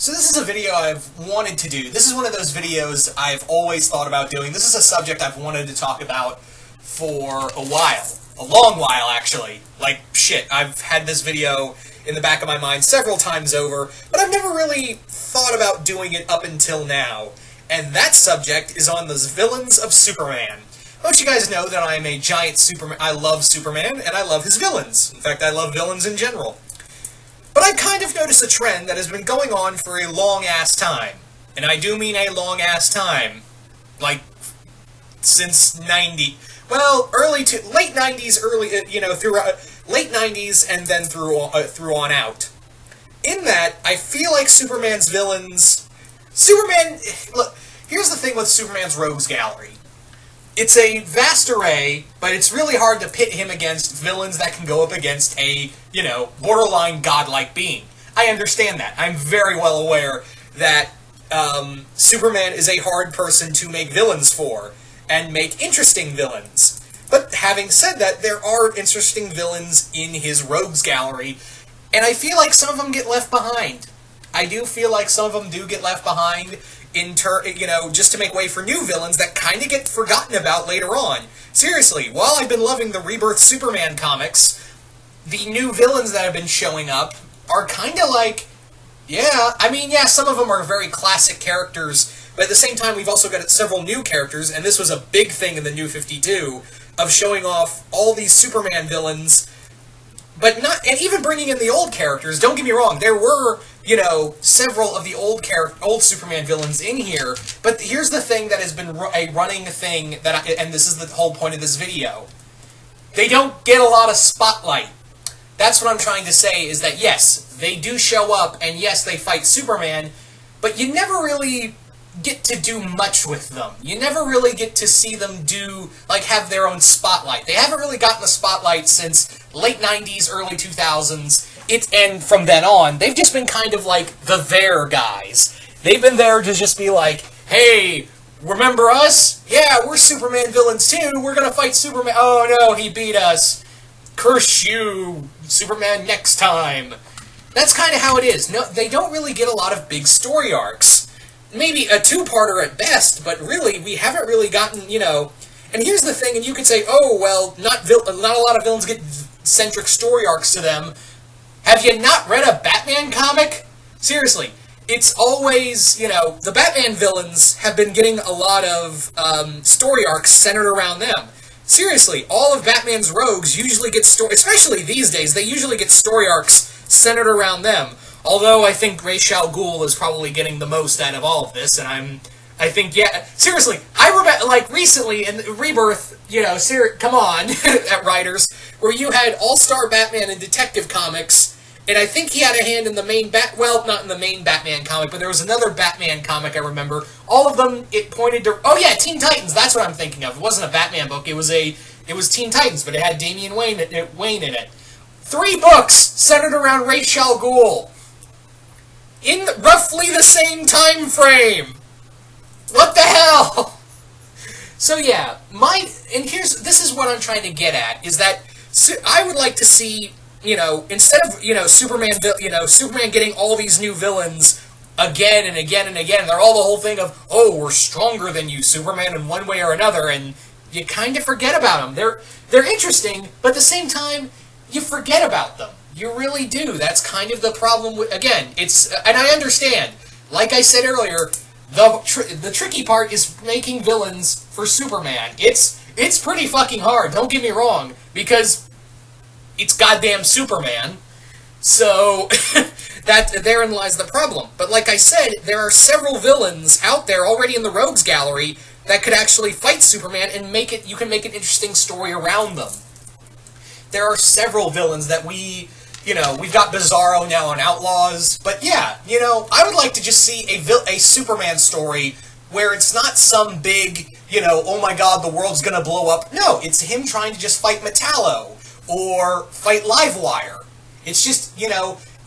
So this is a video I've wanted to do. This is one of those videos I've always thought about doing. This is a subject I've wanted to talk about for a while. A long while, actually. Like, shit, I've had this video in the back of my mind several times over, but I've never really thought about doing it up until now. And that subject is on the villains of Superman. Most of you guys know that I am a giant Superman. I love Superman, and I love his villains. In fact, I love villains in general. But I've kind of noticed a trend that has been going on for a long-ass time. And I do mean a long-ass time. Like, since 90... Well, late 90s, late 90s, and then through on out. In that, I feel like Superman's villains... Look, here's the thing with Superman's Rogues Gallery. It's a vast array, but it's really hard to pit him against villains that can go up against a, borderline godlike being. I understand that. I'm very well aware that Superman is a hard person to make villains for, and make interesting villains. But having said that, there are interesting villains in his Rogues Gallery, and I feel like some of them get left behind. I do feel like some of them do get left behind, just to make way for new villains that kind of get forgotten about later on. Seriously, while I've been loving the Rebirth Superman comics, the new villains that have been showing up are kind of like, some of them are very classic characters, but at the same time we've also got several new characters, and this was a big thing in the New 52, of showing off all these Superman villains, and even bringing in the old characters. Don't get me wrong, there were, several of the old Superman villains in here, but here's the thing that has been a running thing, and this is the whole point of this video. They don't get a lot of spotlight. That's what I'm trying to say, is that yes, they do show up, and yes, they fight Superman, but you never really get to do much with them. You never really get to see them have their own spotlight. They haven't really gotten the spotlight since late 90s, early 2000s. And from then on, they've just been kind of like the there guys. They've been there to just be like, hey, remember us? Yeah, we're Superman villains too. We're gonna fight Superman. Oh no, he beat us. Curse you, Superman, next time. That's kind of how it is. No, they don't really get a lot of big story arcs. Maybe a two-parter at best, but really, we haven't really gotten, And here's the thing, and you could say, oh, well, not a lot of villains get centric story arcs to them. Have you not read a Batman comic? Seriously, it's always, the Batman villains have been getting a lot of story arcs centered around them. Seriously, all of Batman's rogues usually get especially these days, they usually get story arcs centered around them. Although I think Ra's al Ghul is probably getting the most out of all of this, and seriously, I remember, recently in Rebirth, come on, at writers, where you had All-Star Batman and Detective Comics, and I think he had a hand in the main not in the main Batman comic, but there was another Batman comic I remember. All of them, it pointed to, Teen Titans, that's what I'm thinking of. It wasn't a Batman book, it was Teen Titans, but it had Damian Wayne in it. 3 books centered around Ra's al Ghul. In roughly the same time frame. What the hell? So yeah, this is what I'm trying to get at, is that I would like to see, instead of, Superman getting all these new villains again and again and again, they're all the whole thing of, oh, we're stronger than you, Superman, in one way or another, and you kind of forget about them. They're interesting, but at the same time, you forget about them. You really do. That's kind of the problem with, again, and I understand, like I said earlier, the tricky part is making villains for Superman. It's pretty fucking hard, don't get me wrong, because it's goddamn Superman, so therein lies the problem. But like I said, there are several villains out there already in the Rogues Gallery that could actually fight Superman and you can make an interesting story around them. There are several villains that we've got Bizarro now on Outlaws, but yeah, I would like to just see a Superman story where it's not some big, oh my god, the world's gonna blow up. No, it's him trying to just fight Metallo, or fight Livewire. It's just,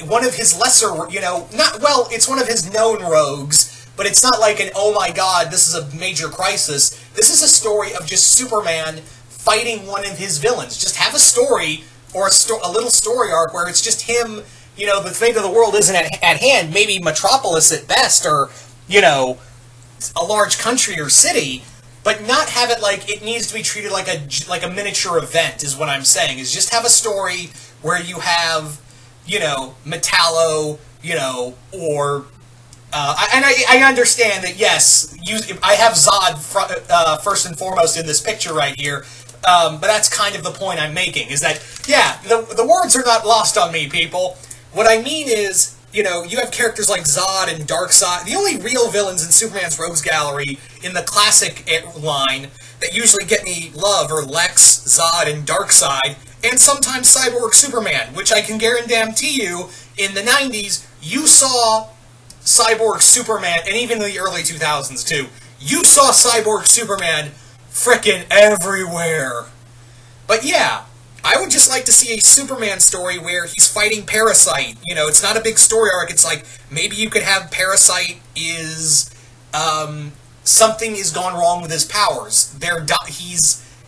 one of his lesser, it's one of his known rogues, but it's not like oh my god, this is a major crisis. This is a story of just Superman fighting one of his villains. Just have a story, or a little story arc where it's just him you know, the fate of the world isn't at hand. Maybe Metropolis at best, or, you know, a large country or city, but not have it like it needs to be treated like a miniature event, is what I'm saying. Is just have a story where you have, you know, Metallo, you know, or I understand that, yes, I have Zod first and foremost in this picture right here, but that's kind of the point I'm making, is that, yeah, the words are not lost on me, people. What I mean is, you know, you have characters like Zod and Darkseid. The only real villains in Superman's Rogues Gallery in the classic line that usually get me love are Lex, Zod, and Darkseid, and sometimes Cyborg Superman, which I can guarantee you, in the 90s, you saw Cyborg Superman, and even in the early 2000s too, you saw Cyborg Superman frickin' everywhere. But yeah, I would just like to see a Superman story where he's fighting Parasite. You know, it's not a big story arc. It's like, maybe you could have Parasite is, something is gone wrong with his powers.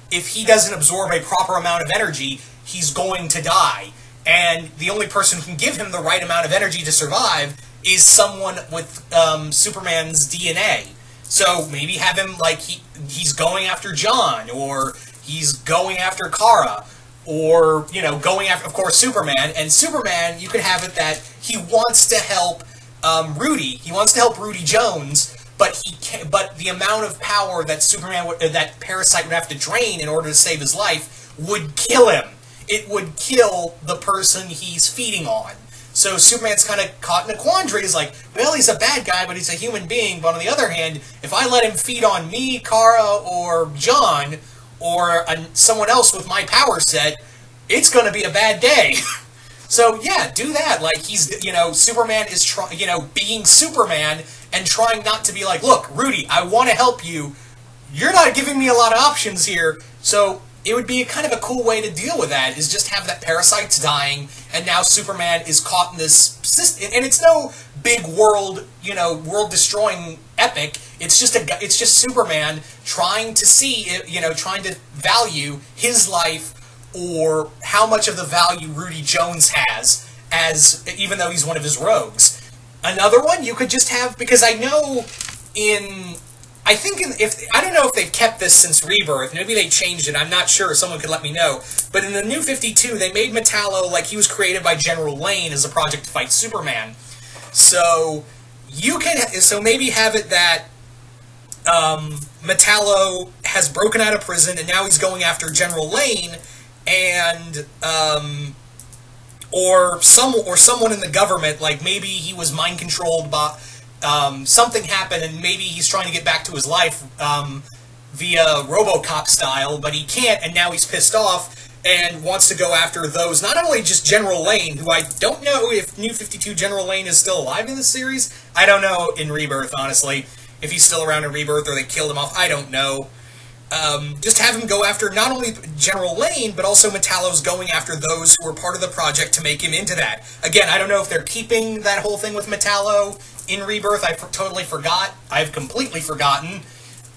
If he doesn't absorb a proper amount of energy, he's going to die. And the only person who can give him the right amount of energy to survive is someone with Superman's DNA. So maybe have him, like, he's going after John, or he's going after Kara, or, you know, going after, of course, Superman. And Superman, you could have it that he wants to help Rudy. He wants to help Rudy Jones, but the amount of power that that Parasite would have to drain in order to save his life would kill him. It would kill the person he's feeding on. So Superman's kind of caught in a quandary. He's like, well, he's a bad guy, but he's a human being. But on the other hand, if I let him feed on me, Kara, or John, or someone else with my power set, it's going to be a bad day. So yeah, do that. Like, he's, you know, Superman is being Superman and trying not to be like, look, Rudy, I want to help you. You're not giving me a lot of options here. So it would be kind of a cool way to deal with that, is just have that Parasite's dying, and now Superman is caught in this system, and it's no big world-destroying epic. It's just Superman trying to trying to value his life, or how much of the value Rudy Jones has, even though he's one of his rogues. Another one you could just have, because I know I don't know if they've kept this since Rebirth. Maybe they changed it. I'm not sure. Someone could let me know. But in the New 52, they made Metallo like he was created by General Lane as a project to fight Superman. So maybe have it that Metallo has broken out of prison and now he's going after General Lane, and or someone in the government, like maybe he was mind controlled by. Something happened, and maybe he's trying to get back to his life via RoboCop style, but he can't, and now he's pissed off and wants to go after those. Not only just General Lane, who I don't know if New 52 General Lane is still alive in the series. I don't know in Rebirth, honestly, if he's still around in Rebirth or they killed him off. I don't know. Just have him go after not only General Lane, but also Metallo's going after those who were part of the project to make him into that. Again, I don't know if they're keeping that whole thing with Metallo in Rebirth. I totally forgot. I've completely forgotten.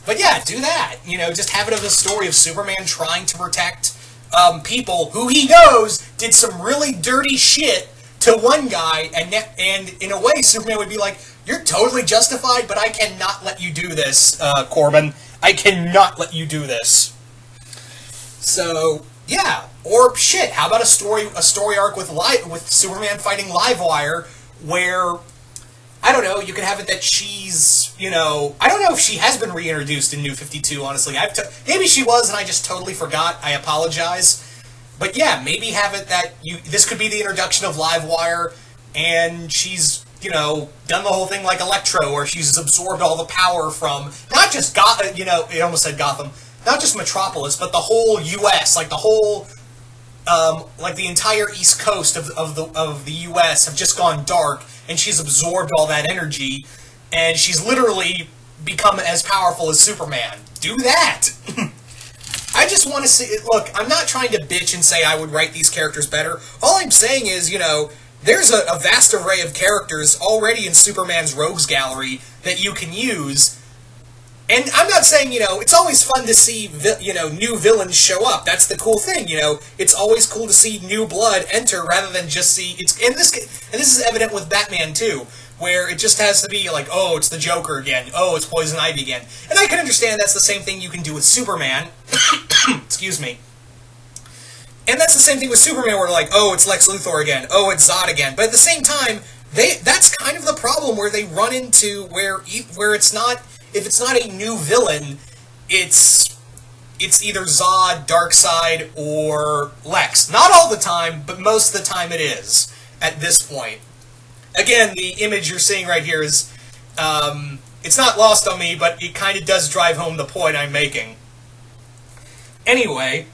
But yeah, do that. You know, just have it as a story of Superman trying to protect people who he knows did some really dirty shit to one guy, and in a way, Superman would be like, you're totally justified, but I cannot let you do this, Corbin. I cannot let you do this. So, yeah. Or, shit, how about a story arc with Superman fighting Livewire, where, I don't know, you could have it that she's, you know, I don't know if she has been reintroduced in New 52, honestly. Maybe she was, and I just totally forgot. I apologize. But yeah, maybe have it that this could be the introduction of Livewire, and she's, you know, done the whole thing like Electro, where she's absorbed all the power from, not just Gotham, you know, it almost said Gotham, not just Metropolis, but the whole U.S., like the whole, like the entire East Coast of the U.S. have just gone dark, and she's absorbed all that energy, and she's literally become as powerful as Superman. Do that! I just want to see, look, I'm not trying to bitch and say I would write these characters better. All I'm saying is, you know, there's a vast array of characters already in Superman's Rogues Gallery that you can use, And I'm not saying, it's always fun to see, new villains show up. That's the cool thing, It's always cool to see new blood enter rather than just see... And this is evident with Batman, too, where it just has to be like, oh, it's the Joker again. Oh, it's Poison Ivy again. And I can understand that's the same thing you can do with Superman. Excuse me. And that's the same thing with Superman, where like, oh, it's Lex Luthor again. Oh, it's Zod again. But at the same time, that's kind of the problem where they run into where it's not... If it's not a new villain, it's either Zod, Darkseid, or Lex. Not all the time, but most of the time it is, at this point. Again, the image you're seeing right here is, it's not lost on me, but it kind of does drive home the point I'm making. Anyway,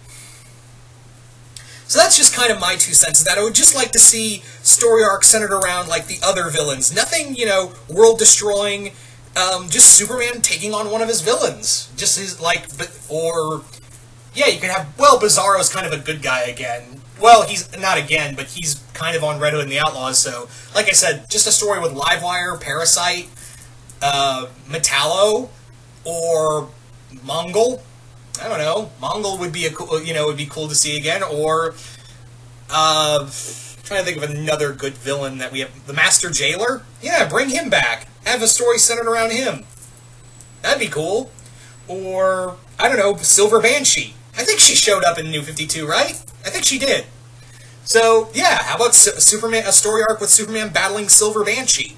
so that's just kind of my 2 cents, that I would just like to see story arcs centered around, like, the other villains. Nothing, world-destroying... just Superman taking on one of his villains. Just his, you can have, Bizarro's kind of a good guy again. Well, he's not again, but he's kind of on Red Hood and the Outlaws, so, like I said, just a story with Livewire, Parasite, Metallo, or Mongol. I don't know. Mongol would be would be cool to see again, or, trying to think of another good villain that we have. The Master Jailer? Yeah, bring him back. Have a story centered around him. That'd be cool. Or, I don't know, Silver Banshee. I think she showed up in New 52, right? I think she did. So, yeah, how about Superman? A story arc with Superman battling Silver Banshee?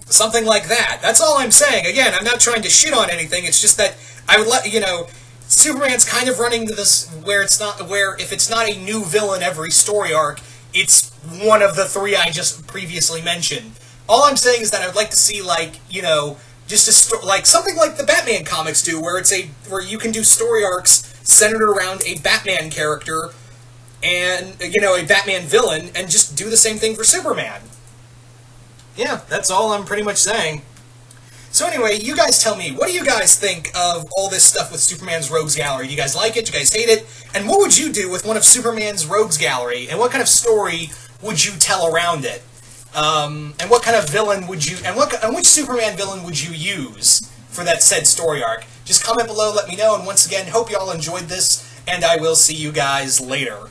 Something like that. That's all I'm saying. Again, I'm not trying to shit on anything. It's just that I would let, Superman's kind of running to this where if it's not a new villain every story arc, it's one of the 3 I just previously mentioned. All I'm saying is that I would like to see, just something like the Batman comics do, where where you can do story arcs centered around a Batman character and, a Batman villain, and just do the same thing for Superman. Yeah, that's all I'm pretty much saying. So anyway, you guys tell me, what do you guys think of all this stuff with Superman's Rogues Gallery? Do you guys like it? Do you guys hate it? And what would you do with one of Superman's Rogues Gallery? And what kind of story would you tell around it? And what kind of villain would you... And which Superman villain would you use for that said story arc? Just comment below, let me know, and once again, hope you all enjoyed this, and I will see you guys later.